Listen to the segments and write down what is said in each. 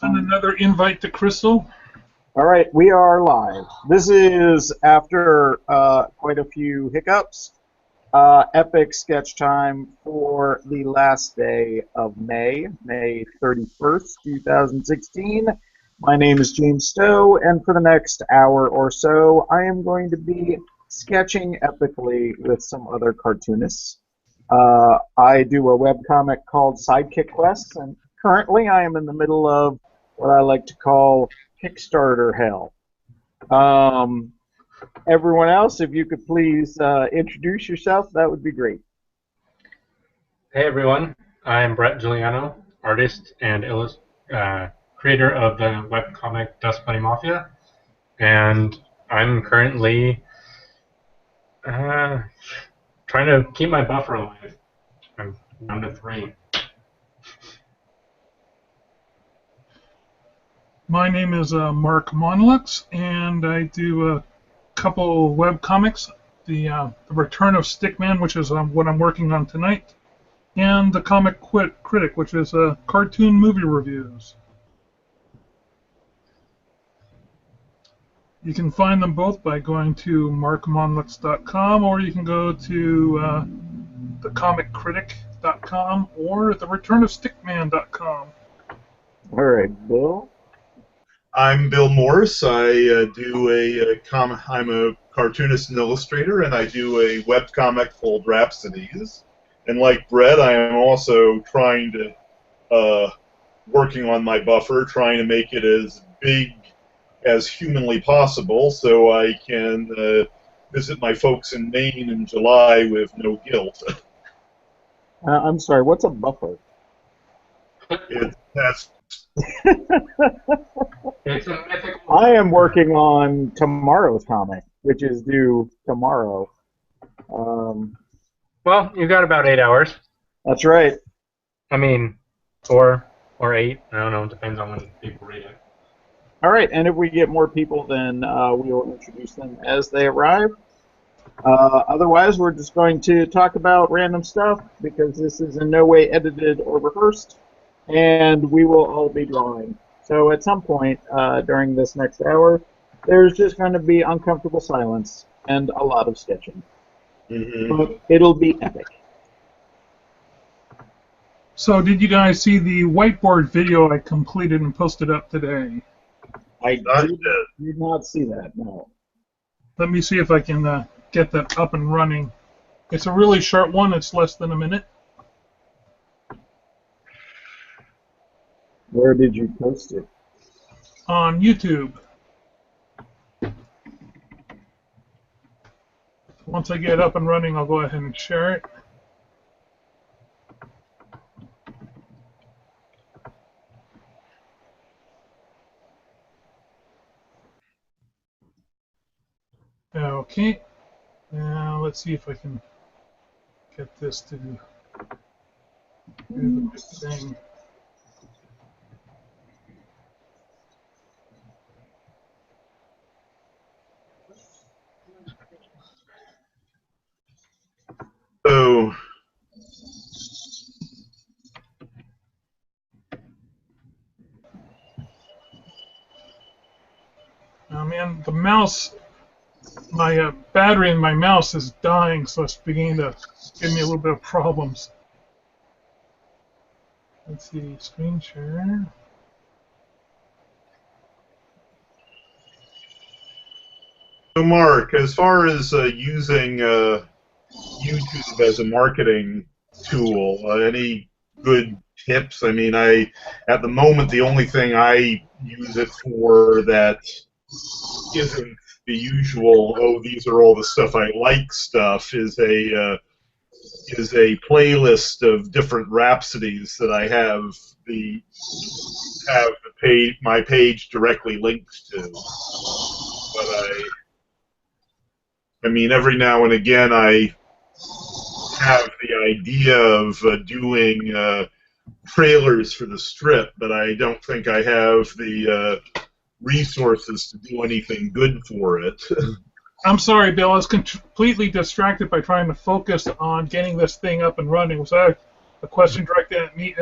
And another invite to Crystal. All right, we are live. This is after quite a few hiccups. Epic sketch time for the last day of May 31st, 2016. My name is James Stowe, and for the next hour or so, I am going to be sketching epically with some other cartoonists. I do a webcomic called Sidekick Quests, and currently I am in the middle of what I like to call Kickstarter hell. Everyone else, if you could please introduce yourself, that would be great. Hey everyone, I'm Brett Giuliano, artist and creator of the webcomic Dust Bunny Mafia, and I'm currently trying to keep my buffer alive. I'm down to 3. My name is Mark Monlux, and I do a couple webcomics. The Return of Stickman, which is what I'm working on tonight, and the Comic Critic, which is cartoon movie reviews. You can find them both by going to markmonlux.com, or you can go to thecomiccritic.com or thereturnofstickman.com. All right, Bill. I'm Bill Morris. I'm a cartoonist and illustrator, and I do a webcomic called Rhapsodies. And like Brett, I am also trying to working on my buffer, trying to make it as big as humanly possible, so I can visit my folks in Maine in July with no guilt. I'm sorry. What's a buffer? That's It's a mythical. I am working on tomorrow's comic, which is due tomorrow. Well, you've got about 8 hours. That's right. I mean, 4 or 8. I don't know. It depends on when people read it. All right, and if we get more people, then we will introduce them as they arrive. Otherwise, we're just going to talk about random stuff because this is in no way edited or rehearsed, and we will all be drawing. So at some point during this next hour, there's just going to be uncomfortable silence and a lot of sketching. mm-hmm. But it'll be epic. So did you guys see the whiteboard video I completed and posted up today? I did not see that, no. Let me see if I can get that up and running. It's a really short one. It's less than a minute. Where did you post it? On YouTube. Once I get up and running, I'll go ahead and share it. Okay. Now let's see if I can get this to do the big thing. So, Oh man, the mouse, my battery in my mouse is dying, so it's beginning to give me a little bit of problems. Let's see, screen share. Mark, as far as using YouTube as a marketing tool, any good tips? I mean, at the moment, the only thing I use it for that isn't the usual, oh, these are all the stuff I like stuff, is a playlist of different rhapsodies that I have my page directly linked to. But I mean, every now and again I have the idea of doing trailers for the strip, but I don't think I have the resources to do anything good for it. I'm sorry, Bill. I was completely distracted by trying to focus on getting this thing up and running. Was that a question directed at me?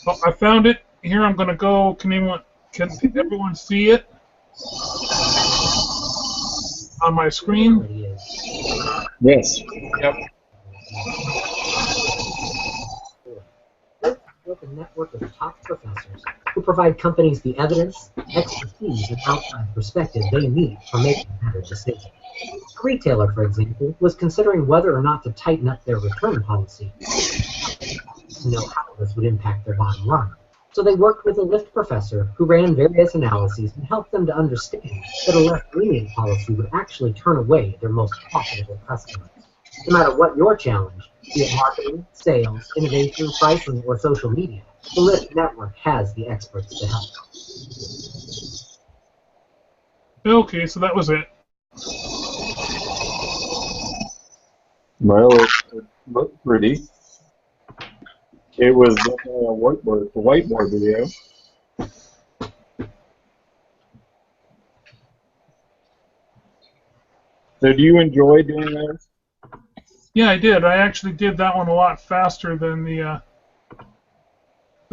Well, I found it, here I'm going to go. Can everyone see it on my screen? Yes. Yep. With a network of top professors who provide companies the evidence, expertise, and outside perspective they need for making better decisions. A retailer, for example, was considering whether or not to tighten up their return policy to know how this would impact their bottom line. So they worked with a Lyft professor who ran various analyses and helped them to understand that a less lenient policy would actually turn away their most profitable customers. No matter what your challenge, be it marketing, sales, innovation, pricing, or social media, the Lyft network has the experts to help. Okay, so that was it. Well, it looked pretty. It was definitely a whiteboard video. So do you enjoy doing those? Yeah, I did. I actually did that one a lot faster than the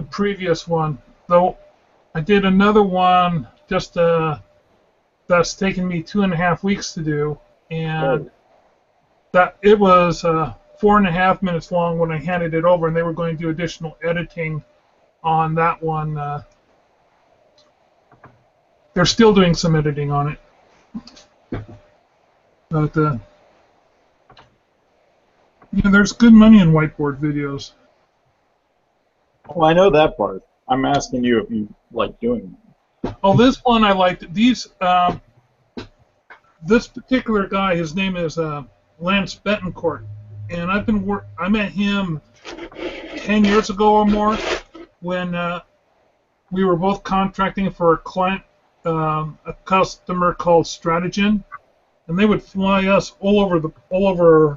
previous one. Though I did another one just that's taken me 2.5 weeks to do, and that it was 4.5 minutes long when I handed it over, and they were going to do additional editing on that one. They're still doing some editing on it, but there's good money in whiteboard videos. Well, I know that part. I'm asking you if you like doing them. Oh, this one I liked. This particular guy, his name is Lance Betancourt, and I met him 10 years ago or more when we were both contracting for a client, a customer called Stratagen, and they would fly us all over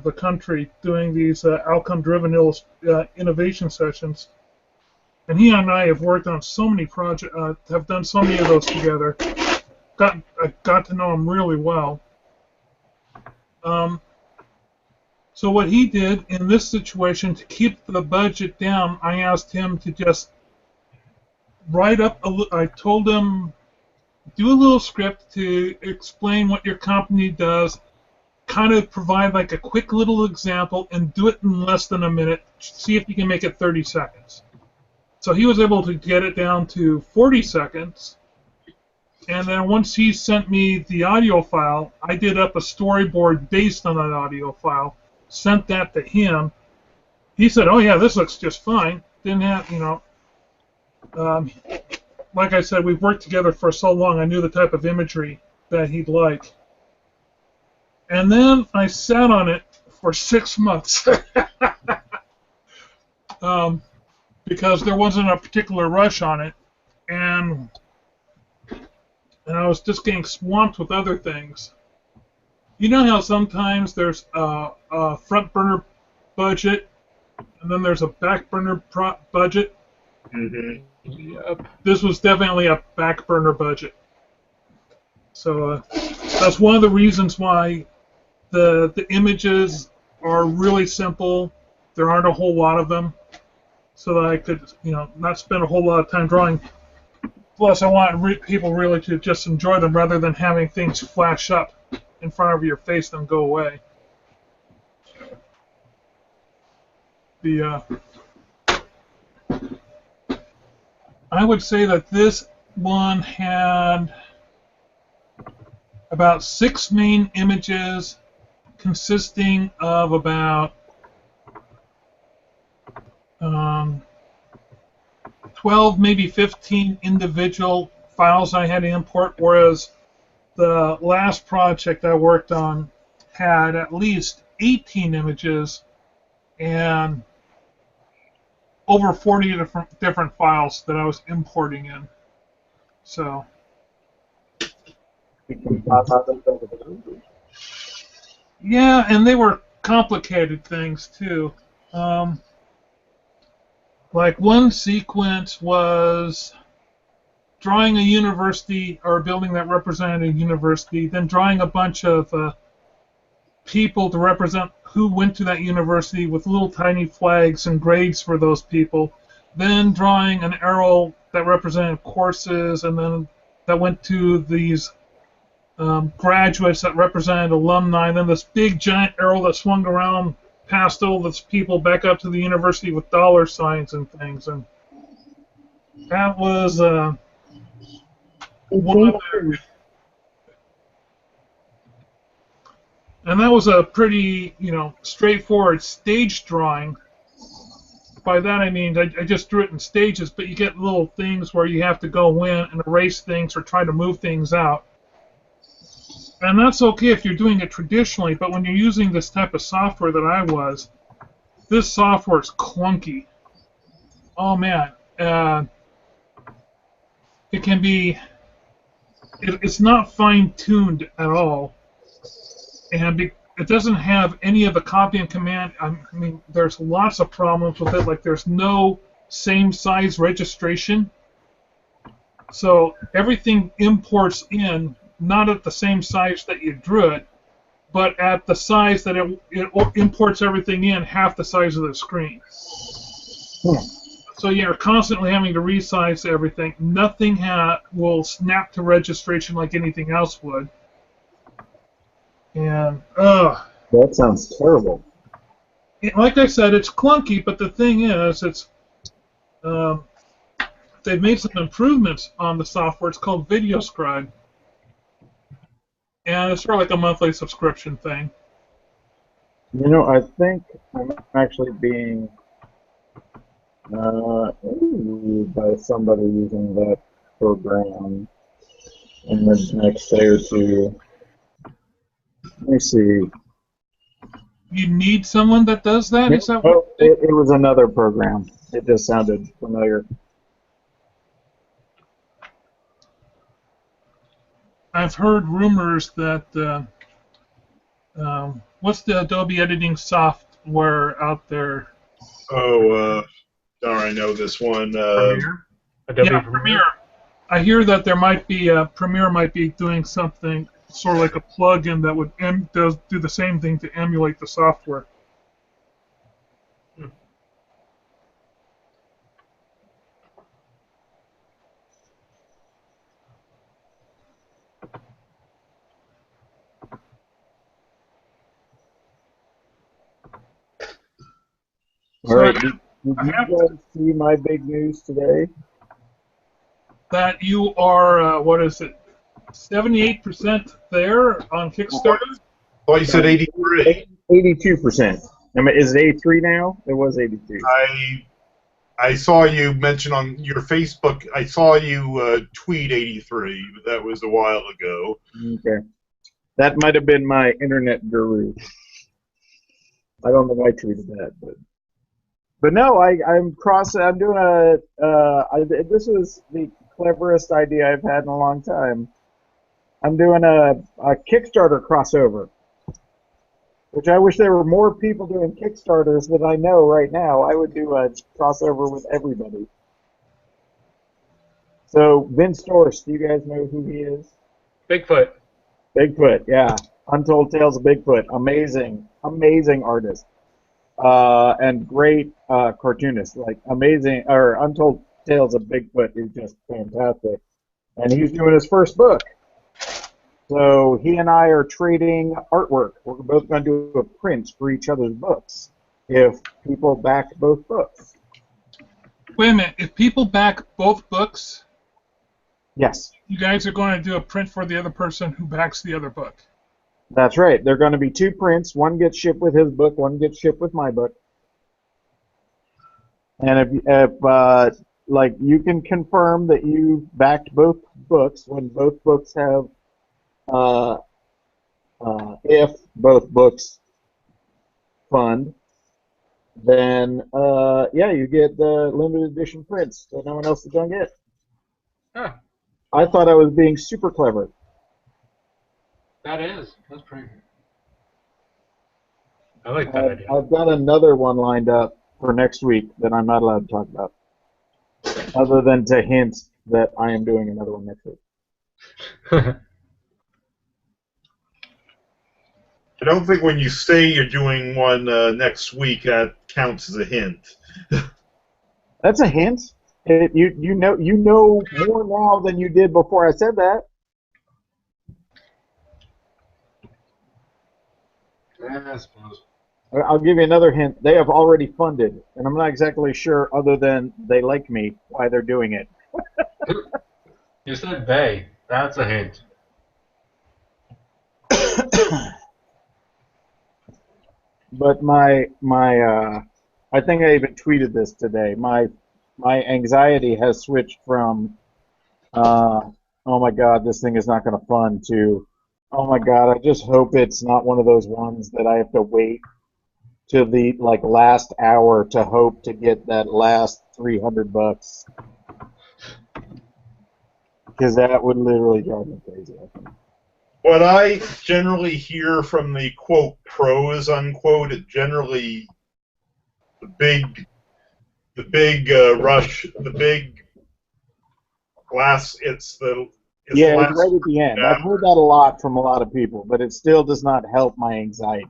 the country doing these outcome-driven innovation sessions. And he and I have worked on so many projects, have done so many of those together. I got to know him really well. So what he did in this situation, to keep the budget down, I asked him to just write up I told him, do a little script to explain what your company does, kind of provide like a quick little example, and do it in less than a minute. See if you can make it 30 seconds. So he was able to get it down to 40 seconds. And then once he sent me the audio file, I did up a storyboard based on that audio file, sent that to him. He said, "Oh yeah, this looks just fine." Didn't have, like I said, we've worked together for so long, I knew the type of imagery that he'd like. And then I sat on it for 6 months. Because there wasn't a particular rush on it, and I was just getting swamped with other things. You know how sometimes there's a front burner budget, and then there's a back burner budget? Mm-hmm. Yep. This was definitely a back burner budget. So that's one of the reasons why the images are really simple. There aren't a whole lot of them, so that I could, not spend a whole lot of time drawing. Plus, I want people really to just enjoy them rather than having things flash up in front of your face and go away. I would say that this one had about 6 main images consisting of about 12, maybe 15 individual files I had to import, whereas the last project I worked on had at least 18 images and over 40 different files that I was importing in. So, yeah, and they were complicated things too. Like one sequence was drawing a university or a building that represented a university, then drawing a bunch of people to represent who went to that university with little tiny flags and grades for those people, then drawing an arrow that represented courses, and then that went to these graduates that represented alumni, and then this big giant arrow that swung around past all those people back up to the university with dollar signs and things. And that was one of their, and that was a pretty, straightforward stage drawing. By that I mean I just drew it in stages, but you get little things where you have to go in and erase things or try to move things out. And that's okay if you're doing it traditionally, but when you're using this type of software that I was, this software is clunky. Oh man, it can be. It's not fine-tuned at all, and it doesn't have any of the copy and command. I mean, there's lots of problems with it. Like there's no same size registration, so everything imports in not at the same size that you drew it, but at the size that it imports everything in half the size of the screen. So you're constantly having to resize everything. Nothing will snap to registration like anything else would. And that sounds terrible. Like I said, it's clunky, but the thing is, they've made some improvements on the software. It's called VideoScribe, and it's sort of like a monthly subscription thing. I think I'm actually being interviewed by somebody using that program in the next day or two. Let me see. You need someone that does that? Is that what it was another program. It just sounded familiar. I've heard rumors that what's the Adobe editing software out there? Oh, darn, I know this one. Premiere? Adobe Premiere. I hear that there might be Premiere might be doing something sort of like a plug-in that would do the same thing to emulate the software. All right. Did you guys see my big news today? That you are, what is it, 78% there on Kickstarter? Oh, you said 83. 82%. I mean, is it 83 now? It was 82. I saw you mention on your Facebook. I saw you tweet 83, but that was a while ago. Okay. That might have been my internet guru. I don't think I tweeted that, but no, I'm doing this is the cleverest idea I've had in a long time. I'm doing a Kickstarter crossover, which I wish there were more people doing Kickstarters than I know right now. I would do a crossover with everybody. So Vince Dorst, do you guys know who he is? Bigfoot. Bigfoot, yeah. Untold Tales of Bigfoot. Amazing artist. And great cartoonist. Like Untold Tales of Bigfoot is just fantastic. And he's doing his first book. So he and I are trading artwork. We're both going to do a print for each other's books if people back both books. Wait a minute. If people back both books, yes, you guys are going to do a print for the other person who backs the other book. That's right. There are going to be two prints. One gets shipped with his book. One gets shipped with my book. And if like you can confirm that you backed both books when both books have if both books fund, then yeah, you get the limited edition prints that no one else is going to get. Huh. I thought I was being super clever. That's pretty good. I like that idea. I've got another one lined up for next week that I'm not allowed to talk about, other than to hint that I am doing another one next week. I don't think when you say you're doing one next week, that counts as a hint. That's a hint? You know more now than you did before I said that. Yeah, I suppose. I'll give you another hint. They have already funded, and I'm not exactly sure, other than they like me, why they're doing it. You said they. That's a hint. But I think I even tweeted this today. My anxiety has switched from, oh my God, this thing is not going to fund, to, oh my God, I just hope it's not one of those ones that I have to wait to the last hour to hope to get that last $300, because that would literally drive me crazy, I think. What I generally hear from the quote pros unquote, it generally the big rush, the big glass. It's the Yeah, it's last. right at the end. I've heard that a lot from a lot of people, but it still does not help my anxiety.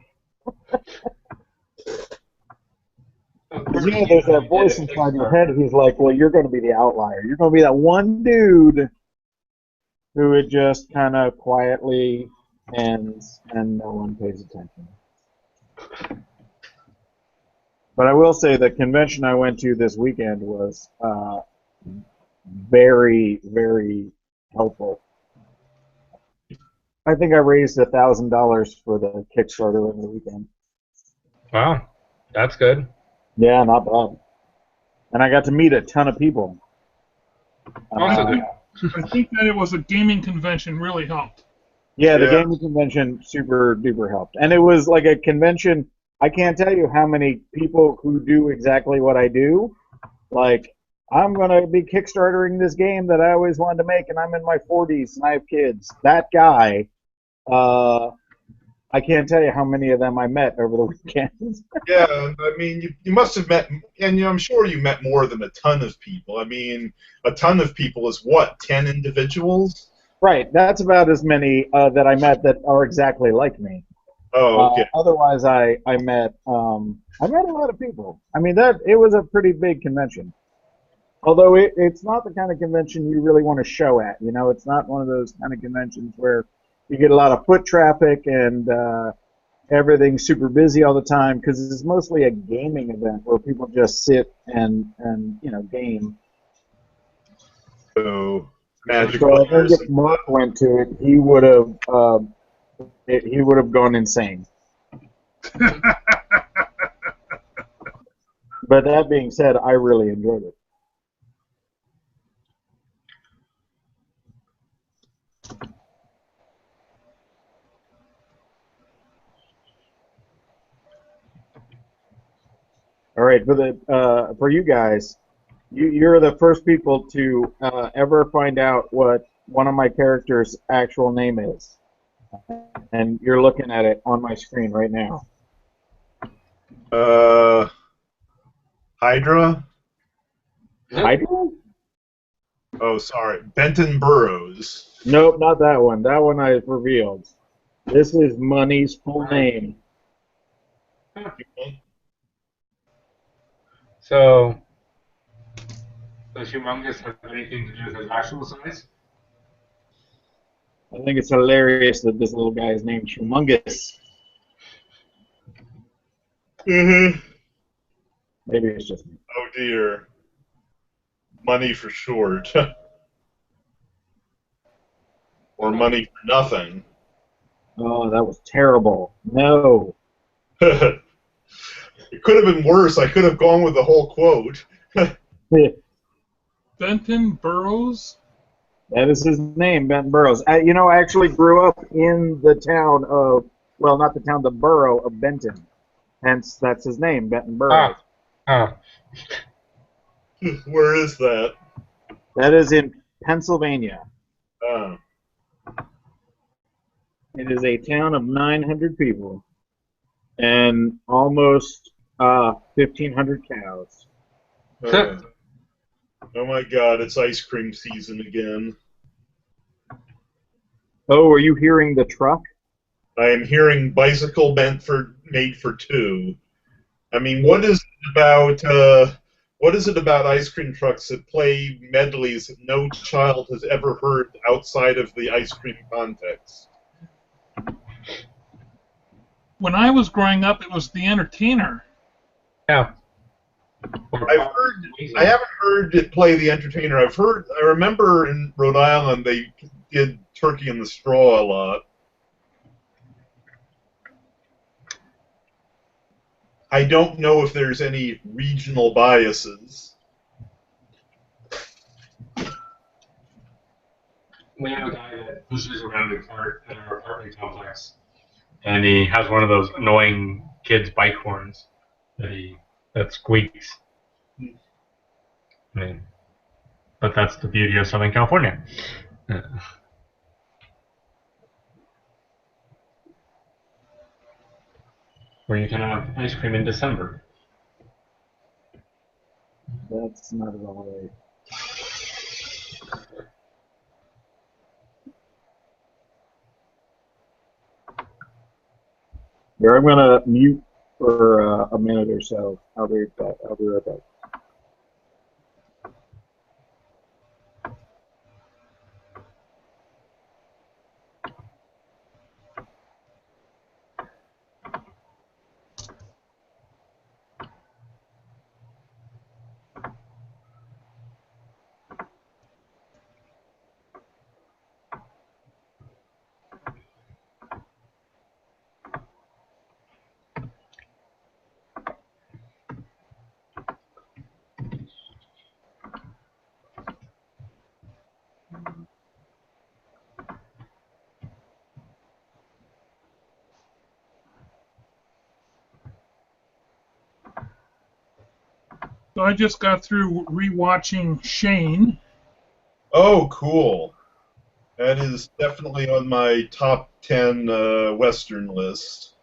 Because, there's that voice inside your head who's like, well, you're going to be the outlier. You're going to be that one dude who would just kind of quietly ends and no one pays attention. But I will say the convention I went to this weekend was very, very helpful. I think I raised $1,000 for the Kickstarter over the weekend. Wow, that's good. Yeah, not bad. And I got to meet a ton of people. Also good. I think that it was a gaming convention really helped. Yeah, the Yeah. gaming convention super duper helped. And it was like a convention. I can't tell you how many people who do exactly what I do. Like, I'm going to be Kickstartering this game that I always wanted to make, and I'm in my 40s and I have kids. That guy, I can't tell you how many of them I met over the weekend. Yeah, I mean, you must have met, and I'm sure you met more than a ton of people. I mean, a ton of people is what, 10 individuals? Right, that's about as many that I met that are exactly like me. Oh, okay. Otherwise, I met a lot of people. I mean, it was a pretty big convention. Although it's not the kind of convention you really want to show at. It's not one of those kind of conventions where you get a lot of foot traffic and everything's super busy all the time, because it's mostly a gaming event where people just sit and game. So, Magic So I think Players. if Mark went to it, he would have gone insane. But that being said, I really enjoyed it. All right, for you guys, you're the first people to ever find out what one of my characters' actual name is, and you're looking at it on my screen right now. Hydra? Hydra? Oh, sorry. Benton Burrows. Nope, not that one. That one I revealed. This is Money's full name. So, does humongous have anything to do with his actual size? I think it's hilarious that this little guy is named Humongous. Mm-hmm. Maybe it's just me. Oh, dear. Money for short. Or money for nothing. Oh, that was terrible. No. It could have been worse. I could have gone with the whole quote. Benton Burrows? That is his name, Benton Burrows. I actually grew up in the town of, well, not the town, the borough of Benton. Hence, that's his name, Benton Burrows. Where is that? That is in Pennsylvania. Oh. It is a town of 900 people and almost 1,500 cows. Oh my God, it's ice cream season again. Oh, are you hearing the truck? I am hearing bicycle made for two. I mean, what is it about What is it about ice cream trucks that play medleys that no child has ever heard outside of the ice cream context? When I was growing up, it was The Entertainer. Yeah. I haven't heard it play The Entertainer. I remember in Rhode Island they did Turkey in the Straw a lot. I don't know if there's any regional biases. We have a guy that pushes around the cart in our apartment complex, and he has one of those annoying kids' bike horns that squeaks. I mean, but that's the beauty of Southern California. Where you can have ice cream in December. That's not at all right. Here, I'm going to mute for a minute or so. I'll be right back. So I just got through rewatching Shane. Oh, cool. That is definitely on my top 10 Western list.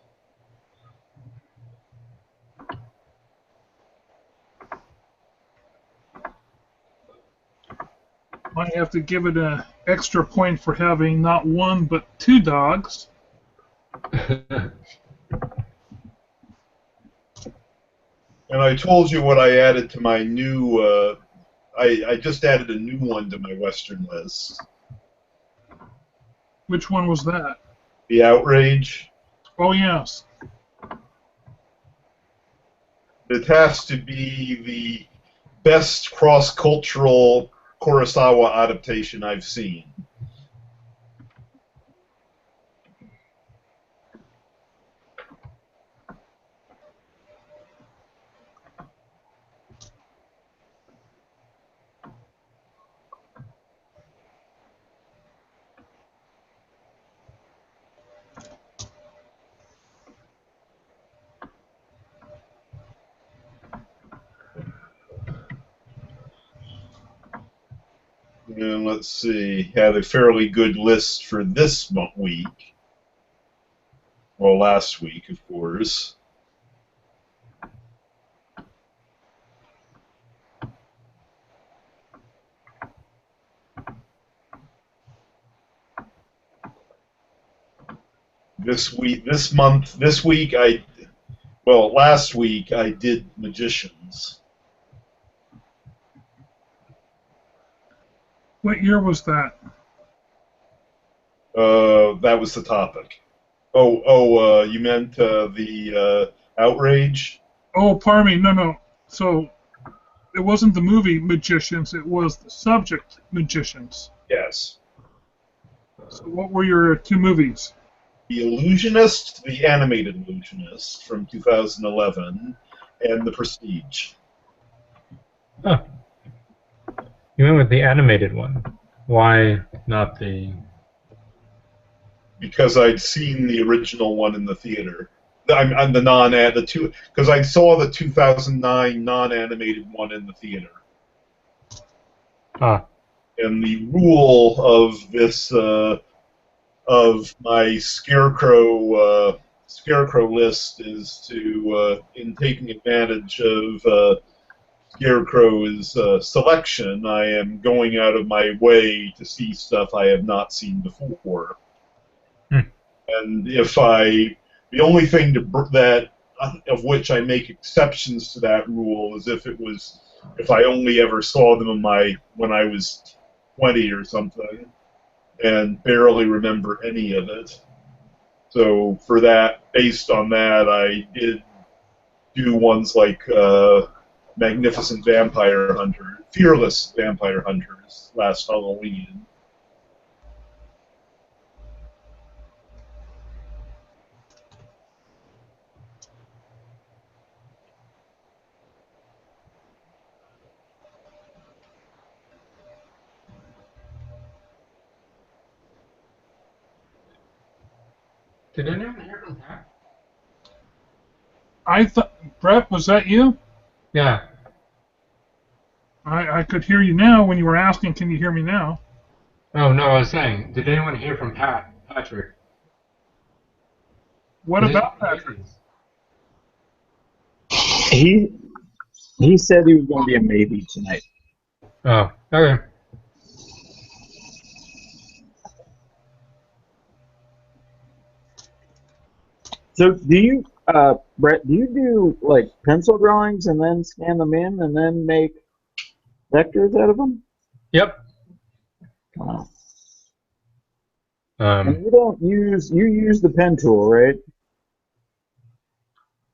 Might have to give it an extra point for having not one but two dogs. And I told you what I added to my new. I just added a new one to my Western list. Which one was that? The Outrage. Oh, yes. It has to be the best cross-cultural Kurosawa adaptation I've seen. And let's see, had a fairly good list for this week. Well, last week, of course. This week, last week I did Magicians. What year was that? That was the topic. You meant the Outrage? Oh, pardon me. No. So it wasn't the movie Magicians, it was the subject Magicians. Yes. So what were your two movies? The Illusionist, the animated Illusionist from 2011, and The Prestige. Oh. You went with the animated one. Why not the... Because I'd seen the original one in the theater. I'm the two, because I saw the 2009 non-animated one in the theater. Ah. And the rule of this of my scarecrow list is to in taking advantage of Scarecrow's selection, I am going out of my way to see stuff I have not seen before. And the only thing of which I make exceptions to that rule is if it was if I only ever saw them when I was 20 or something, and barely remember any of it. So for that, based on that, I did do ones like Magnificent Vampire Hunter, Fearless Vampire Hunters last Halloween. Did anyone hear from Pat? I thought, Brett, was that you? Yeah. I could hear you now when you were asking, can you hear me now? Oh no, I was saying, did anyone hear from Patrick? What about Patrick? He said he was going to be a maybe tonight. Oh, okay. So do you, Brett? Do you do like pencil drawings and then scan them in and then make vectors out of them? Yep. Wow. And Um, you use the pen tool, right?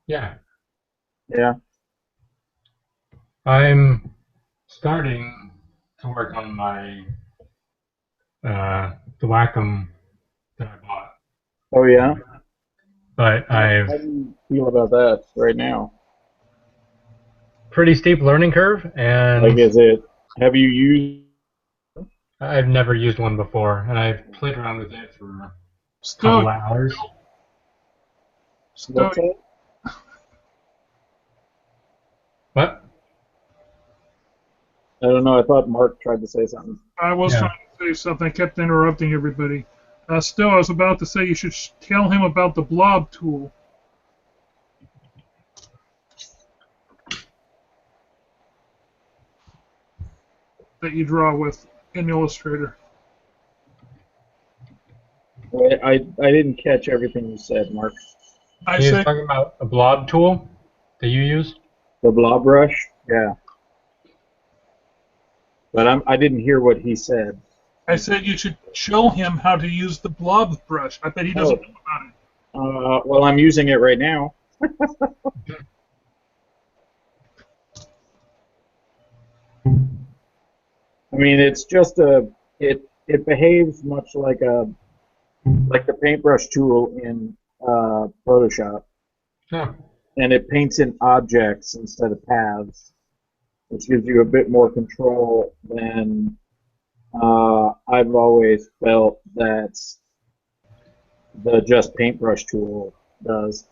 yeah. Yeah. I'm starting to work on my the Wacom that I bought, Oh yeah. but I've How do you feel about that right now? pretty steep learning curve, Like, and have you used? I've never used one before, and I've played around with it for a couple Stoic. of hours. What's Stoic. that? But I don't know. I thought Mark tried to say something. I was yeah, trying to say something. I kept interrupting everybody. Still, I was about to say you should tell him about the blob tool. That you draw with in Illustrator. I didn't catch everything you said, Mark. I he was said talking about a blob tool that you use. The blob brush? Yeah. But I didn't hear what he said. you should show him how to use the blob brush. I bet he doesn't Oh. know about it. Well, I'm using it right now. I mean, it's just it behaves much like the paintbrush tool in Photoshop, Huh. and it paints in objects instead of paths, which gives you a bit more control than I've always felt that the just paintbrush tool does.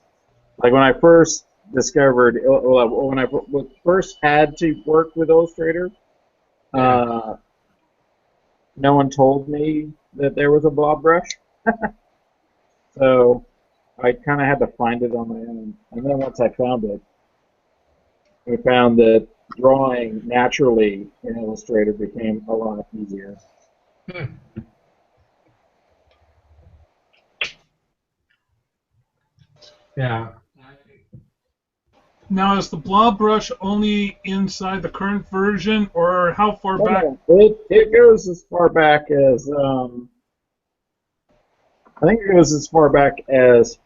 Like when I first discovered, when I first had to work with Illustrator, Yeah. no one told me that there was a blob brush, so I kind of had to find it on my own. And then once I found it, I found that drawing naturally in Illustrator became a lot easier. Hmm. Yeah. Now, is the blob brush only inside the current version, or how far back? No, it goes as far back as I think it goes as far back as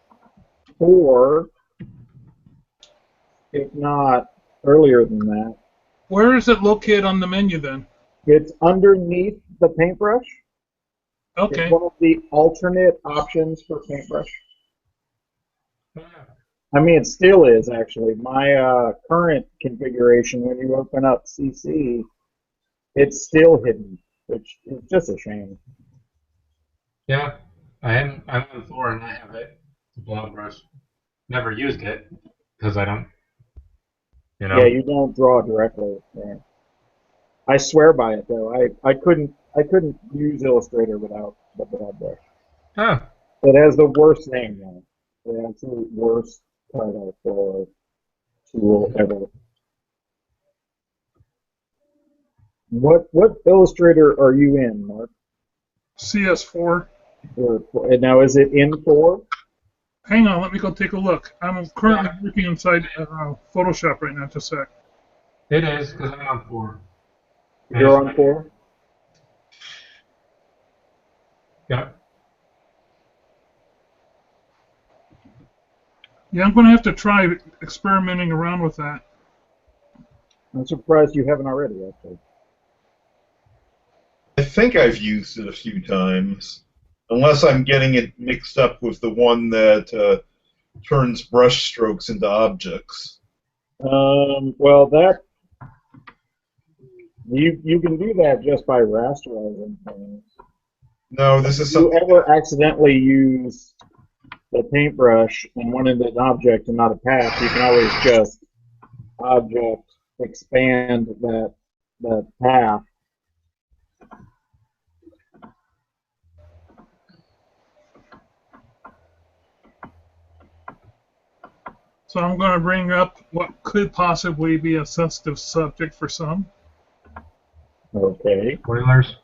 4, if not earlier than that. Where is it located on the menu then? It's underneath the paintbrush. It's Okay. one of the alternate options for paintbrush. Yeah. I mean, it still is actually. My current configuration, when you open up CC, it's still hidden, which is just a shame. Yeah. I'm on 4 and I have it. The blob brush. Never used it because I don't. Yeah, you don't draw directly. Yeah. I swear by it though. I couldn't use Illustrator without the blob brush. Oh. It has the worst name though. The absolute worst title for tool ever. What Illustrator are you in, Mark? CS4. And now is it in 4? Hang on, let me go take a look. I'm currently working inside Photoshop right now. Just a sec. It is, because I'm on 4. You're on 4? Yep. Yeah, I'm going to have to try experimenting around with that. I'm surprised you haven't already, actually. I think I've used it a few times, unless I'm getting it mixed up with the one that turns brush strokes into objects. Well, that you can do that just by rasterizing things. No, this is If you something. ever accidentally use the paintbrush and wanted an object and not a path, you can always just object expand that path. So I'm going to bring up what could possibly be a sensitive subject for some. Okay. Spoilers.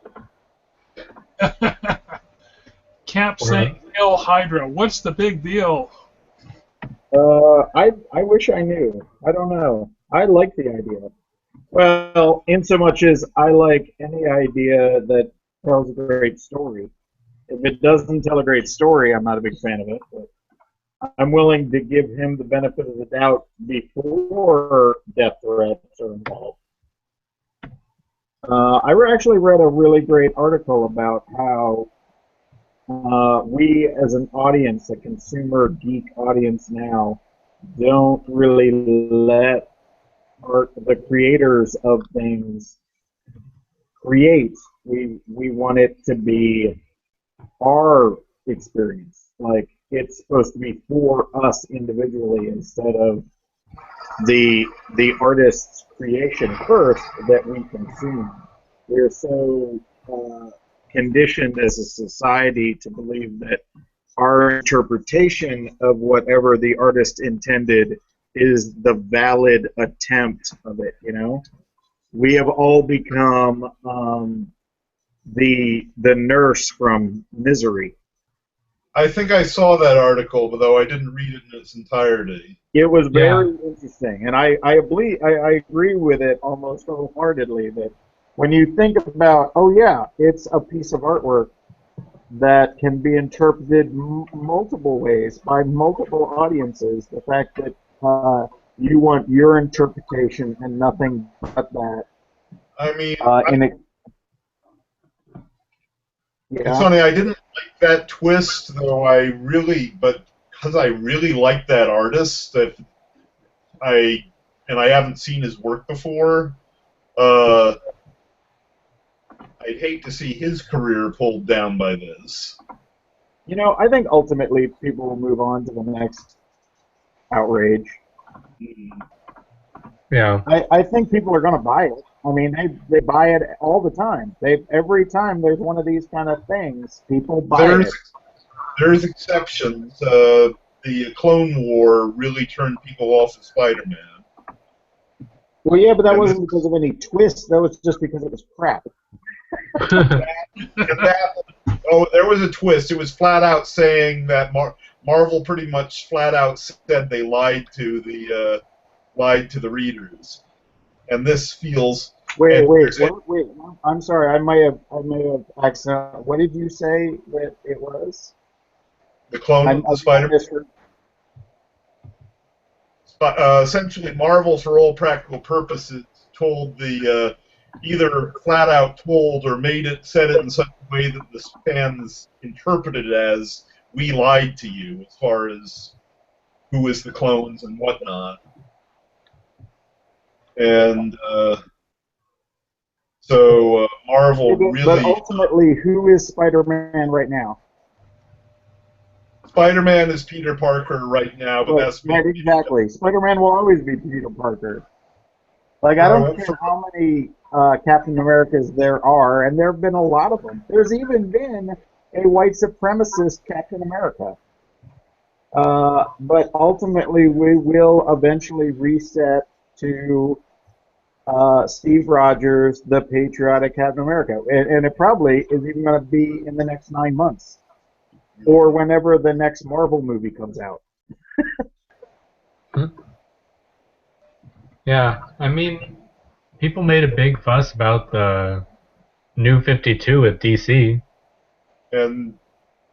Cap saying, "Kill Hydra. What's the big deal?" I wish I knew. I don't know. I like the idea. Well, in so much as I like any idea that tells a great story. If it doesn't tell a great story, I'm not a big fan of it. But I'm willing to give him the benefit of the doubt before death threats are involved. Actually read a really great article about how we, as an audience, a consumer geek audience now, don't really let the creators of things create. We want it to be our experience. Like it's supposed to be for us individually instead of the artist's creation first that we consume. We're so conditioned as a society to believe that our interpretation of whatever the artist intended is the valid attempt of it. You know, we have all become the nurse from Misery. I think I saw that article, but though I didn't read it in its entirety. It was Yeah. very interesting, and I agree with it almost wholeheartedly. That when you think about, oh yeah, it's a piece of artwork that can be interpreted multiple ways by multiple audiences. The fact that you want your interpretation and nothing but that. I mean, it's Yeah. funny. I didn't like that twist, though. But because I really like that artist, I haven't seen his work before. I'd hate to see his career pulled down by this. You know, I think ultimately people will move on to the next outrage. Yeah. I think people are going to buy it. I mean, they buy it all the time. Every time there's one of these kind of things, people buy it. There's exceptions. The Clone War really turned people off of Spider-Man. Well, yeah, but that wasn't because of any twist. That was just because it was crap. There was a twist. It was flat out saying that Marvel pretty much flat out said they lied to the readers, and this feels. Wait. I'm sorry. I may have accidentally. What did you say that it was? The Clone of the Spider-Man. Essentially, Marvel, for all practical purposes, told either flat out told or said it in such a way that the fans interpreted it as we lied to you as far as who is the clones and whatnot. And so Marvel really. But ultimately, who is Spider-Man right now? Spider-Man is Peter Parker right now, but that's right, exactly. Spider-Man will always be Peter Parker. Like I don't care how many Captain Americas there are, and there have been a lot of them. There's even been a white supremacist Captain America. But ultimately, we will eventually reset to Steve Rogers, the patriotic Captain America, and it probably is even going to be in the next 9 months, or whenever the next Marvel movie comes out. Yeah, I mean, people made a big fuss about the New 52 with DC, And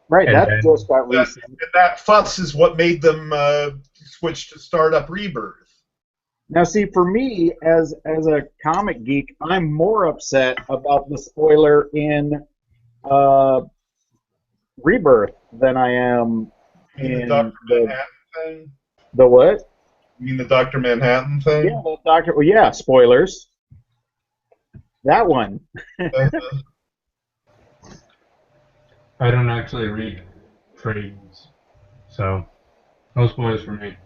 Right, and that then just got that, recent. and that fuss is what made them switch to Startup Rebirth. Now, see, for me, as a comic geek, I'm more upset about the spoiler in uh, Rebirth than I am You mean the in Doctor Manhattan thing? the what? You mean the Doctor Manhattan thing? Yeah, the Doctor. Well, yeah, spoilers. That one. Uh, I don't actually read trades, so no spoilers for me.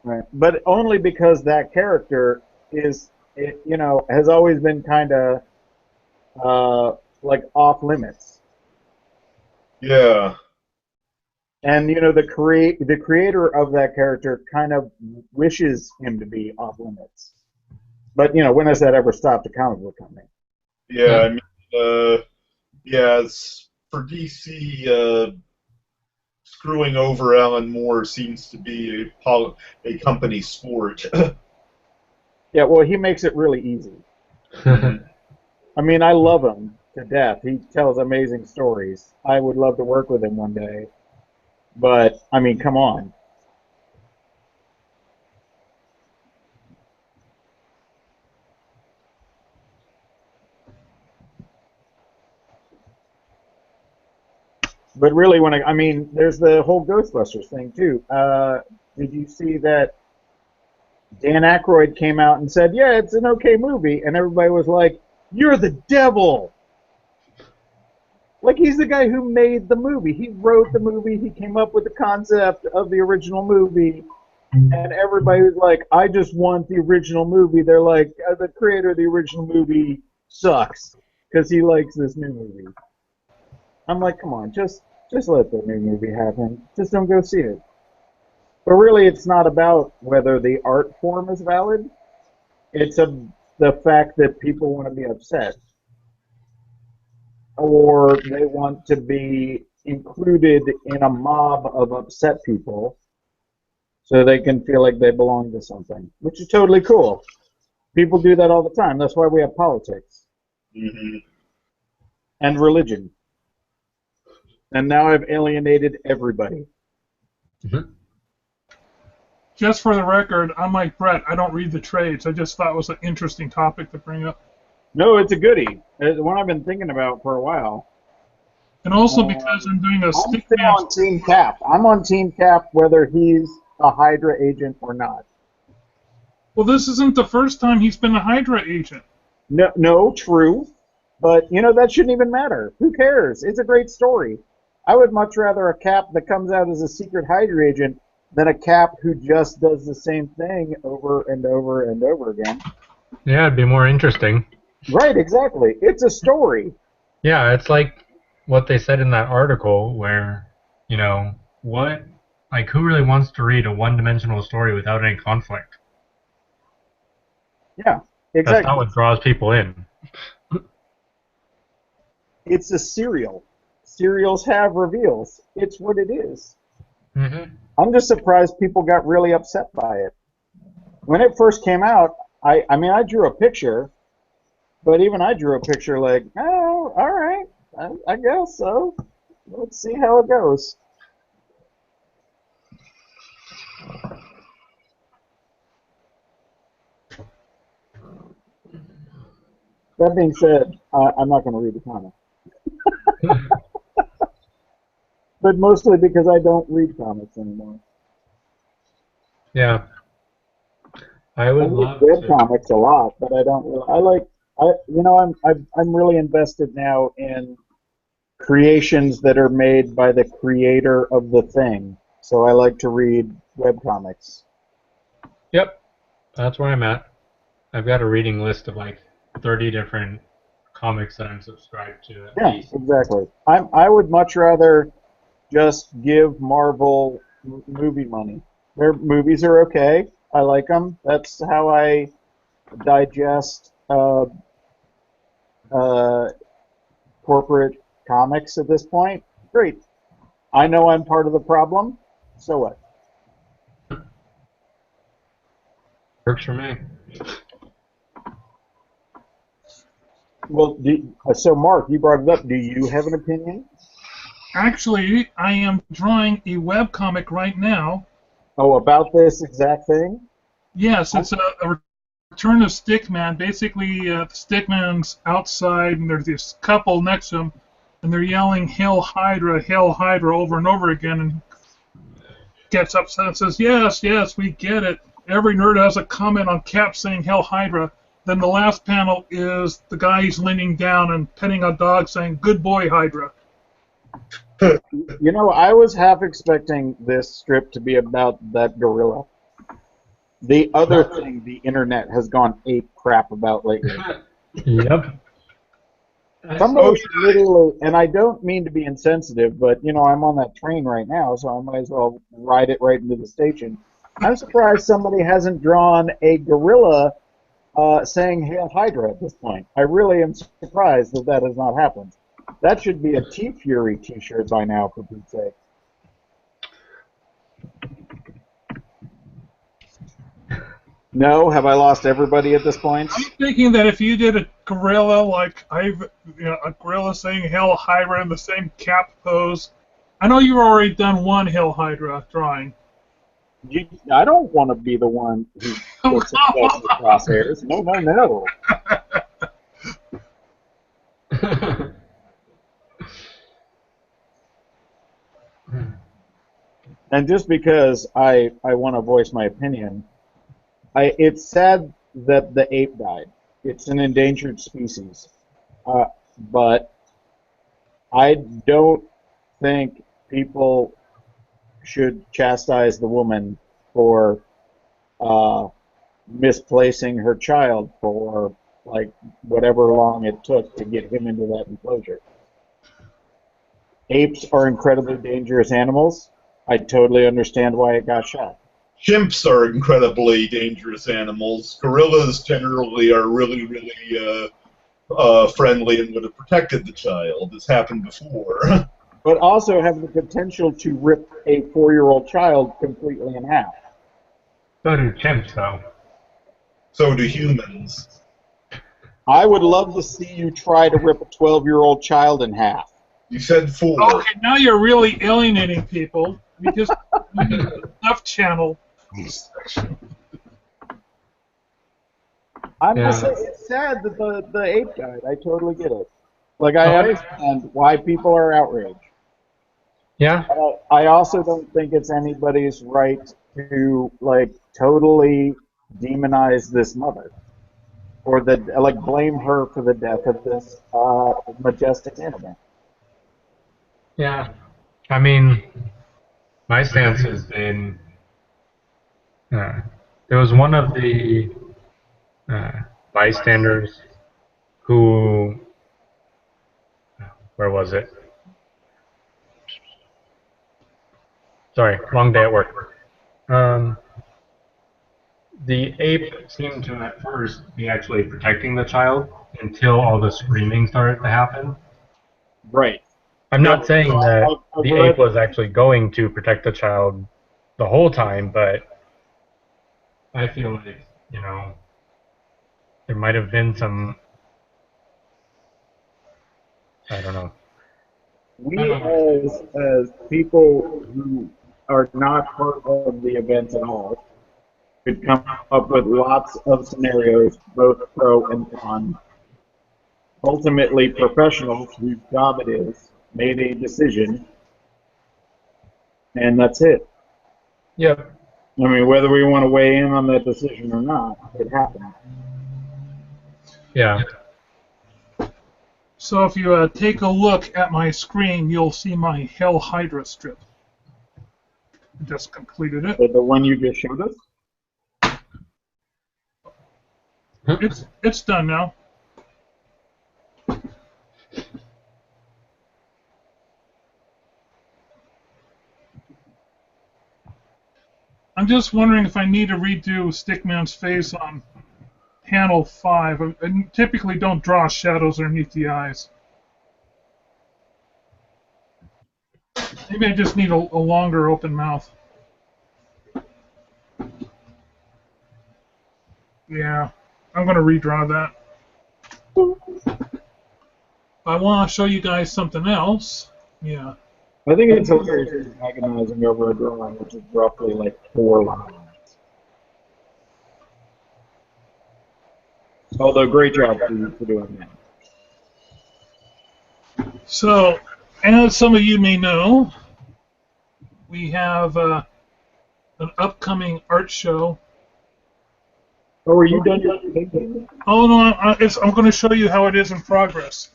Right, but only because that character has always been kind of like off limits. yeah. And the creator of that character kind of wishes him to be off limits. But when has that ever stopped a comic book company? Yeah, Yeah. I mean, yeah, it's, for DC, screwing over Alan Moore seems to be a company sport. Yeah, well, he makes it really easy. Mhm. I mean, I love him to death. He tells amazing stories. I would love to work with him one day. But I mean, come on. But really, I mean, there's the whole Ghostbusters thing too. Did you see that Dan Aykroyd came out and said, "Yeah, it's an okay movie," and everybody was like, "You're the devil!" Like he's the guy who made the movie. He wrote the movie. He came up with the concept of the original movie, and everybody was like, "I just want the original movie." They're like, "The creator of the original movie sucks because he likes this new movie." I'm like, "Come on, just let the new movie happen. Just don't go see it." But really, it's not about whether the art form is valid. It's the fact that people want to be upset or they want to be included in a mob of upset people so they can feel like they belong to something, which is totally cool. People do that all the time. That's why we have politics Mhm. and religion. And now I've alienated everybody. Mhm. Just for the record, I'm like Brett. I don't read the trades. I just thought it was an interesting topic to bring up. No, it's a goodie. It's one I've been thinking about for a while. And also because And I'm doing a I'm still Stickman. on Team Cap. I'm on Team Cap whether he's a Hydra agent or not. Well, this isn't the first time he's been a Hydra agent. No, no, true. But that shouldn't even matter. Who cares? It's a great story. I would much rather a Cap that comes out as a secret Hydra agent than a Cap who just does the same thing over and over and over again. Yeah, it'd be more interesting. Right, exactly. It's a story. Yeah, it's like what they said in that article where, you know, what, like, who really wants to read a one-dimensional story without any conflict? Yeah, That's not exactly. what draws people in. It's a serial. Serials have reveals. It's what it is. Hmm. I'm just surprised people got really upset by it. When it first came out, I mean, I drew a picture, but even I drew a picture like, oh, all right, I guess so. Let's see how it goes. That being said, I'm not going to read the comic, but mostly because I don't read comics anymore. Yeah, I I would read love web to. comics a lot, but I don't really. I'm really invested now in creations that are made by the creator of the thing. So I like to read web comics. Yep, that's where I'm at. I've got a reading list of like 30 different comics that I'm subscribed to at Yeah, least. exactly. I would much rather just give Marvel movie money. Their movies are okay. I like them. That's how I digest uh, corporate comics at this point. Great. I know I'm part of the problem. So what? Works for me. Well, so Mark, you brought it up. Do you have an opinion? Actually, I am drawing a webcomic right now. Oh, about this exact thing? Yes, it's a return of Stickman. Basically, Stickman's outside, and there's this couple next to him, and they're yelling Hail Hydra over and over again, and gets upset and says, yes, yes, we get it. Every nerd has a comment on Cap saying Hail Hydra. Then the last panel is the guy he's leaning down and petting a dog saying, good boy, Hydra. You know, I was half expecting this strip to be about that gorilla. The other thing the internet has gone ape crap about lately. Yep. Somebody should literally, and I don't mean to be insensitive, but, you know, I'm on that train right now, so I might as well ride it right into the station. I'm surprised somebody hasn't drawn a gorilla saying Hail Hydra at this point. I really am surprised that that has not happened. That should be a T-Fury t-shirt by now, for Pete's sake. No? Have I lost everybody at this point? I'm thinking that if you did a gorilla like a gorilla saying Hail Hydra in the same Cap pose, I know you've already done one Hail Hydra drawing. I don't want to be the one who puts himself in the crosshairs. No, no, no. And just because I want to voice my opinion, it's sad that the ape died. It's an endangered species. But I don't think people should chastise the woman for misplacing her child for like whatever long it took to get him into that enclosure. Apes are incredibly dangerous animals. I totally understand why it got shot. Chimps are incredibly dangerous animals. Gorillas generally are really, really friendly and would have protected the child. It's happened before. But also have the potential to rip a 4-year-old child completely in half. So do chimps, though. So do humans. I would love to see you try to rip a 12-year-old child in half. You said 4. Okay, now you're really alienating people. We just we need a Left Channel section. I'm just saying, it's sad that the ape died. I totally get it. Like, I understand why people are outraged. Yeah. I also don't think it's anybody's right to, like, totally demonize this mother. Or, blame her for the death of this majestic animal. Yeah. I mean, my stance has been, there was one of the bystanders who, where was it? Sorry, long day at work. The ape seemed to at first be actually protecting the child until all the screaming started to happen. Right. I'm not saying that the ape was actually going to protect the child the whole time, but I feel like, you know, there might have been some, I don't know. We as people who are not part of the event at all could come up with lots of scenarios, both pro and con. Ultimately, professionals whose job it is made a decision, and that's it. Yep. I mean, whether we want to weigh in on that decision or not, it happened. Yeah. So if you take a look at my screen, you'll see my Hail Hydra strip. I just completed it. But the one you just showed us? It's done now. I'm just wondering if I need to redo Stickman's face on panel 5. I typically don't draw shadows underneath the eyes. Maybe I just need a longer open mouth. Yeah, I'm going to redraw that. I want to show you guys something else. Yeah. I think it's hilarious agonizing over a drawing, which is roughly like 4 lines. Although, great job for you for doing that. So, as some of you may know, we have an upcoming art show. Oh, are you done your painting? Oh no, I'm going to show you how it is in progress.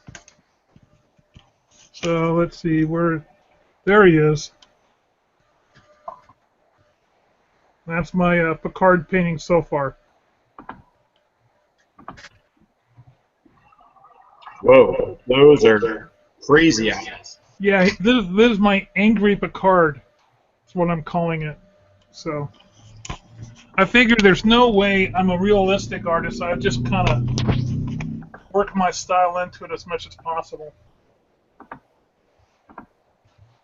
So let's see where. There he is. That's my Picard painting so far. Whoa, those are crazy eyes. Yeah, this is my angry Picard. That's what I'm calling it. So I figured there's no way I'm a realistic artist. I just kind of work my style into it as much as possible.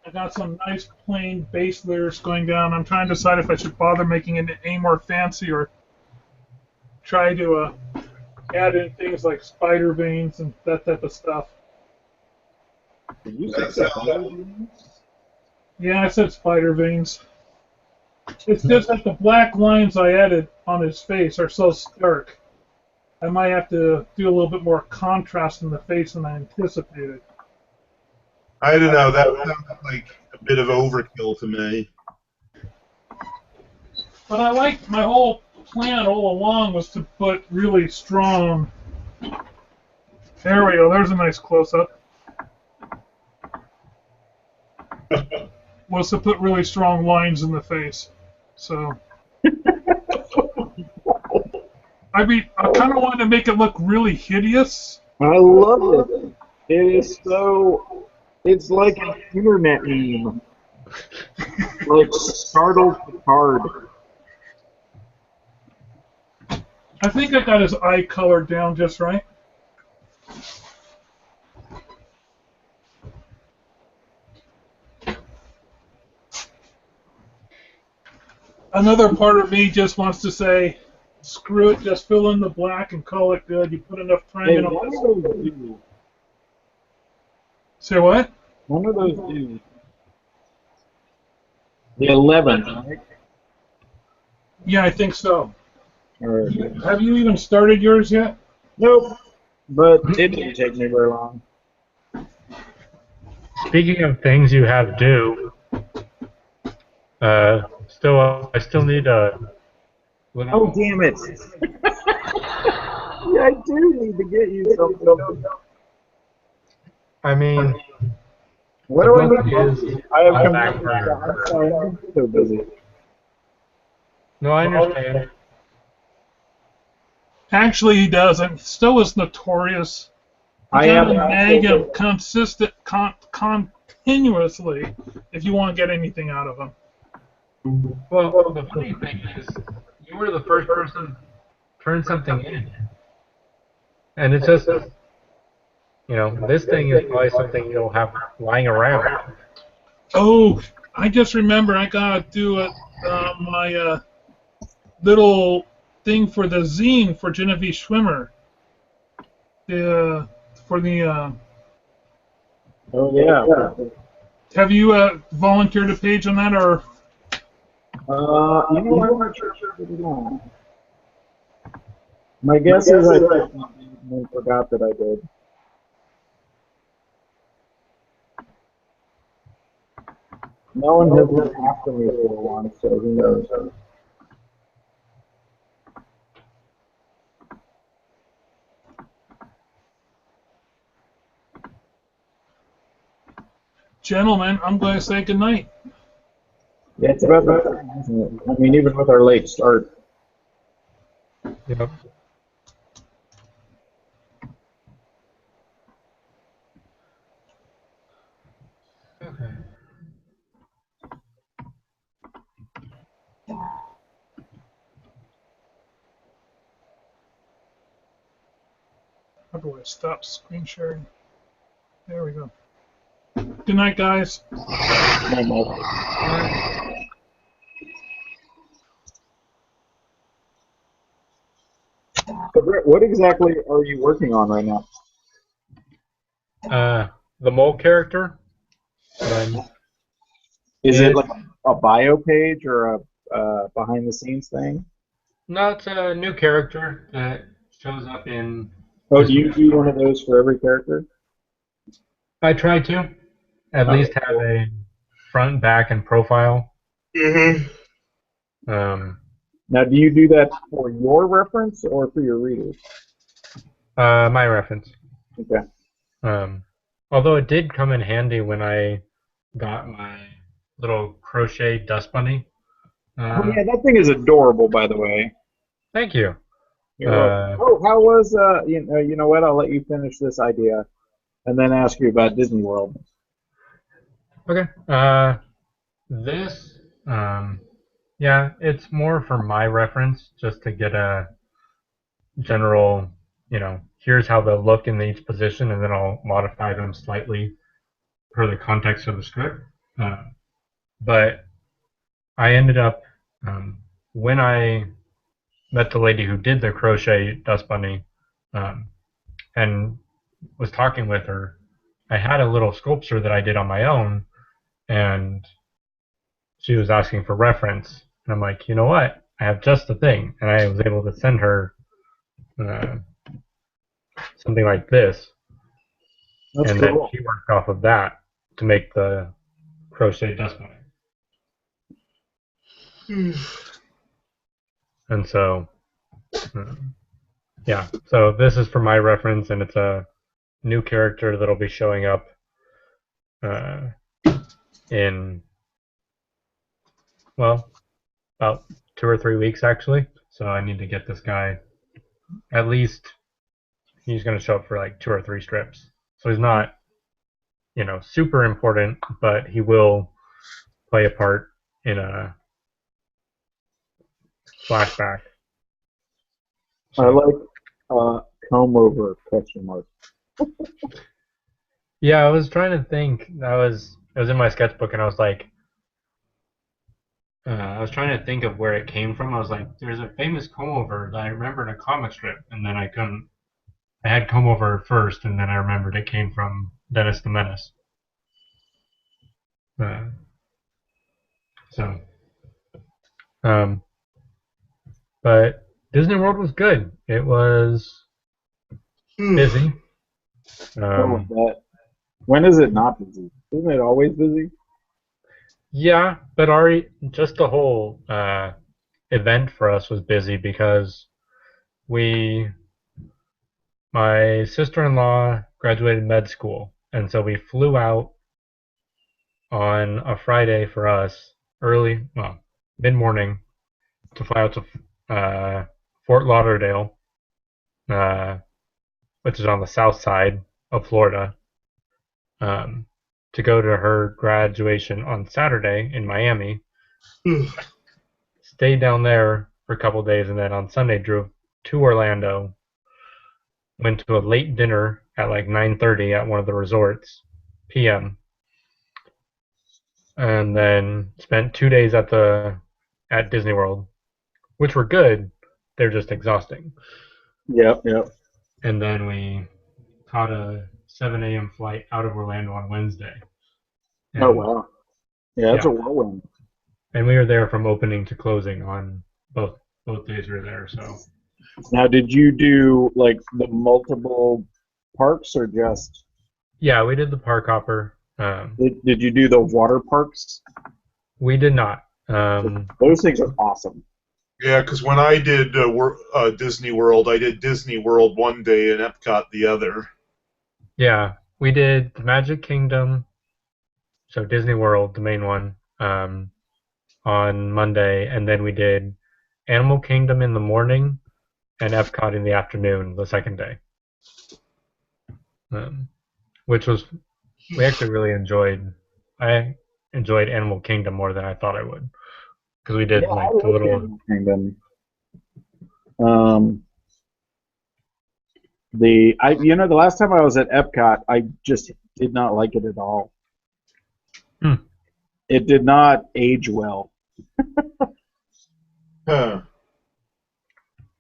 I got some nice plain base layers going down. I'm trying to decide if I should bother making it any more fancy or try to add in things like spider veins and that type of stuff. Did you say spider veins? Yeah, I said spider veins. It's just that the black lines I added on his face are so stark. I might have to do a little bit more contrast in the face than I anticipated. I don't know. That sounds like a bit of overkill to me. But I like my whole plan all along was to put really strong. There we go. There's a nice close-up. Was to put really strong lines in the face. So. I mean, I kind of wanted to make it look really hideous. I love it. It is so. It's like an internet meme. Like startled Picard. I think I got his eye color down just right. Another part of me just wants to say, screw it, just fill in the black and call it good. You put enough Hey, triangle. one of those do. Say what? One of those do. The 11th, right? Yeah, I think so. All right. Have you even started yours yet? Nope. But it didn't take me very long. Speaking of things you have due, I still need a. Oh, damn it. Yeah, I do need to get you something. I mean, What the do I book need? is I have on back completely. burner. I'm sorry, I'm so busy. No, I understand. Actually, he doesn't. Stowe is notorious. He I got am to nag also. him continuously if you want to get anything out of him. Well, the funny thing is, you were the first person to turn something in, and it's just, this thing is probably something you'll have lying around. Oh, I just remember I gotta do my little thing for the zine for Genevieve Schwimmer. For the Oh, yeah. have you volunteered a page on that or? I'm not sure if I did it on. My guess is I forgot that I did. No one has been after me for a while, so who knows? Gentlemen, I'm going to say goodnight. Yeah, it's about that time, isn't it? I mean, even with our late start. Yep. Okay. How do I stop screen sharing? There we go. Good night, guys. So, Brett, what exactly are you working on right now? The mole character. Um, Is it like it's a bio page or a behind the scenes thing? not a new character that shows up in Oh, do this you week's do one of comic. those for every character? I try to at Okay, least have cool. a front, back, and profile. Mm-hmm. Um, Now, do you do that for your reference or for your readers? my reference. Okay. Um, although it did come in handy when I got my little crochet dust bunny. Oh Uh, yeah, that thing is adorable, by the way. thank you. You're welcome. Uh, Oh, how was you know what? I'll let you finish this idea and then ask you about Disney World. okay. This, yeah, it's more for my reference, just to get a general, here's how they'll look in each position, and then I'll modify them slightly per the context of the script. Uh, but I ended up, um, when I met the lady who did the crochet dust bunny, um, and was talking with her, I had a little sculpture that I did on my own, and she was asking for reference. And I'm like, you know what? I have just the thing. And I was able to send her uh, something like this. That's And then cool. she worked off of that to make the crochet dust bunny. And so, uh, yeah. So this is for my reference, and it's a new character that'll be showing up uh, in, well, about 2 or 3 weeks, actually. So I need to get this guy, at least he's going to show up for like 2 or 3 strips. So he's not, super important, but he will play a part in a flashback. I So like comb over question mark. yeah, I was trying to think. It was in my sketchbook, and I was like, I was trying to think of where it came from. I was like, there's a famous comb over that I remember in a comic strip, and then I couldn't. I had comb over first, and then I remembered it came from Dennis the Menace. Uh, so, um, but Disney World was good. It was busy. Oh, Um, that. When is it not busy? Isn't it always busy? yeah, but Ari, just the whole event for us was busy because we, my sister-in-law graduated med school, and so we flew out on a Friday for us early, well, mid-morning to fly out to Fort Lauderdale, uh, which is on the south side of Florida, um, to go to her graduation on Saturday in Miami. Stayed down there for a couple of days, and then on Sunday drove to Orlando. Went to a late dinner at like 9:30 at one of the resorts p.m. and then spent 2 days at Disney World, which were good. They're just exhausting. Yep, yep. And then we caught a 7 a.m. flight out of Orlando on Wednesday, Oh and wow. Yeah, that's a yeah, whirlwind. and we were there from opening to closing on both days we were there. So Now, did you do like the multiple parks or just yeah, we did the park hopper. did you do the water parks? We did not. Um, Those things are awesome. Yeah, because when I did Disney World, I did Disney World one day and Epcot the other. yeah, we did the Magic Kingdom, so Disney World, the main one, on Monday, and then we did Animal Kingdom in the morning and Epcot in the afternoon, the second day, um, which was we actually really enjoyed. I enjoyed Animal Kingdom more than I thought I would because we Yeah, did I like the like little. Animal Kingdom. Um, the last time I was at Epcot, I just did not like it at all. Hmm. It did not age well. Huh.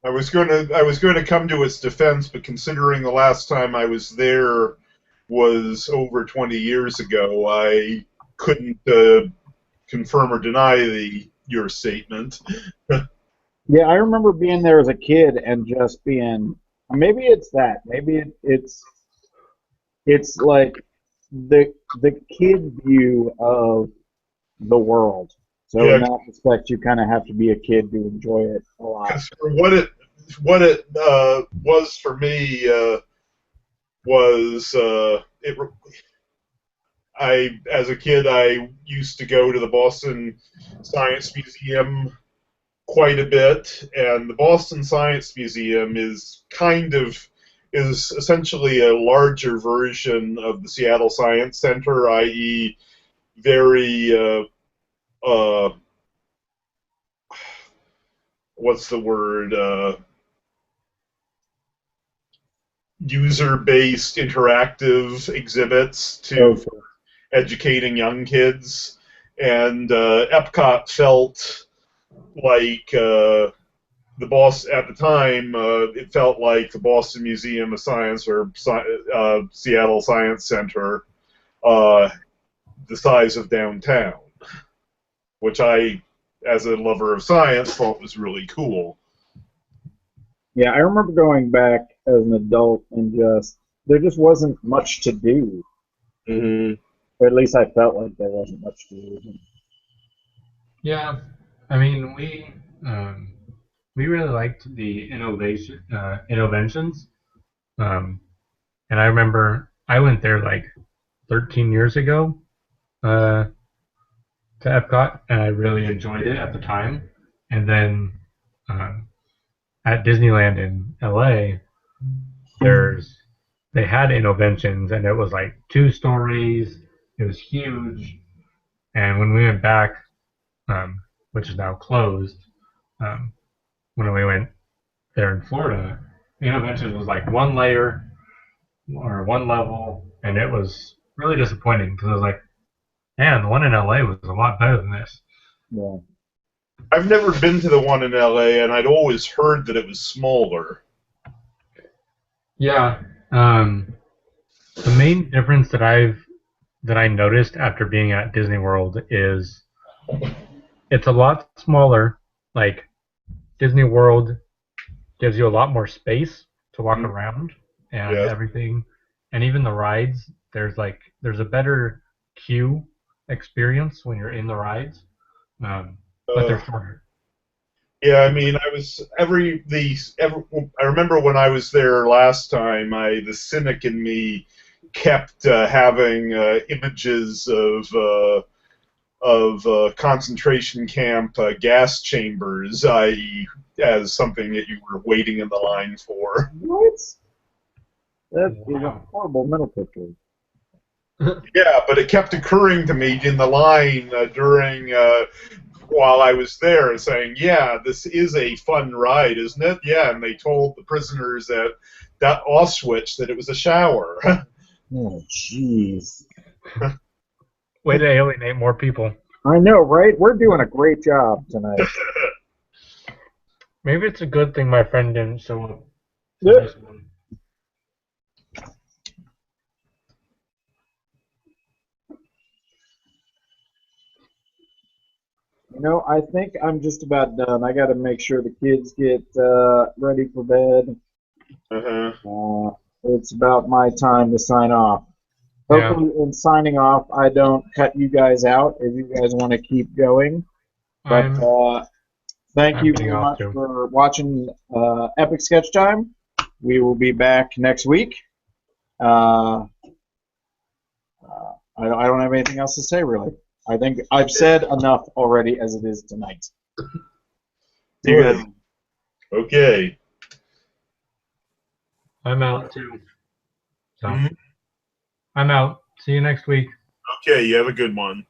I was going to come to its defense, but considering the last time I was there, was over 20 years ago. I couldn't confirm or deny your statement. Yeah, I remember being there as a kid and just being. Maybe it's that. Maybe it's like the kid view of the world. So in Yeah, that respect, you kind of have to be a kid to enjoy it a lot. because for what it was for me was it. I as a kid I used to go to the Boston Science Museum quite a bit, and the Boston Science Museum is essentially a larger version of the Seattle Science Center, i.e., very uh, what's the word user-based interactive exhibits Oh, to educating young kids, and Epcot felt like the boss at the time. It felt like the Boston Museum of Science or Seattle Science Center, uh, the size of downtown, which I, as a lover of science, thought was really cool. yeah, I remember going back as an adult and just there just wasn't much to do. Mm-hmm. Or at least I felt like there wasn't much to do. Yeah, I mean, we really liked the innovations, and I remember I went there like 13 years ago uh, to Epcot, and I really enjoyed it at the time. And then um, at Disneyland in LA, there's they had innovations, and it was like 2 stories. It was huge, and when we went back, um, which is now closed, um, when we went there in Florida, the intervention was like one layer or one level, and it was really disappointing because I was like, man, the one in LA was a lot better than this. Yeah. I've never been to the one in LA, and I'd always heard that it was smaller. Yeah, the main difference that I noticed after being at Disney World is it's a lot smaller. Like Disney World gives you a lot more space to walk Mm, around and yes. everything, and even the rides. There's a better queue experience when you're in the rides, but Uh, they're shorter. yeah, I mean, I was I remember when I was there last time. The cynic in me kept having images of concentration camp gas chambers, i.e., as something that you were waiting in the line for. What? That is a Wow. horrible mental picture. Yeah, but it kept occurring to me in the line during while I was there, saying, "Yeah, this is a fun ride, isn't it?" Yeah, and they told the prisoners at that Auschwitz that it was a shower. Oh, jeez. Way to alienate more people. I know, right? We're doing a great job tonight. Maybe it's a good thing my friend didn't show up for Yeah. this one. You know, I think I'm just about done. I got to make sure the kids get ready for bed. Uh-huh. It's about my time to sign off. Yeah, Hopefully, in signing off, I don't cut you guys out if you guys want to keep going. But I'm thank I'm you getting very off much too. for watching Epic Sketch Time. We will be back next week. Uh, I don't have anything else to say, really. I think I've said enough already as it is tonight. See you Good. guys. Okay. I'm out too. So Mhm. I'm out. See you next week. Okay, you have a good one.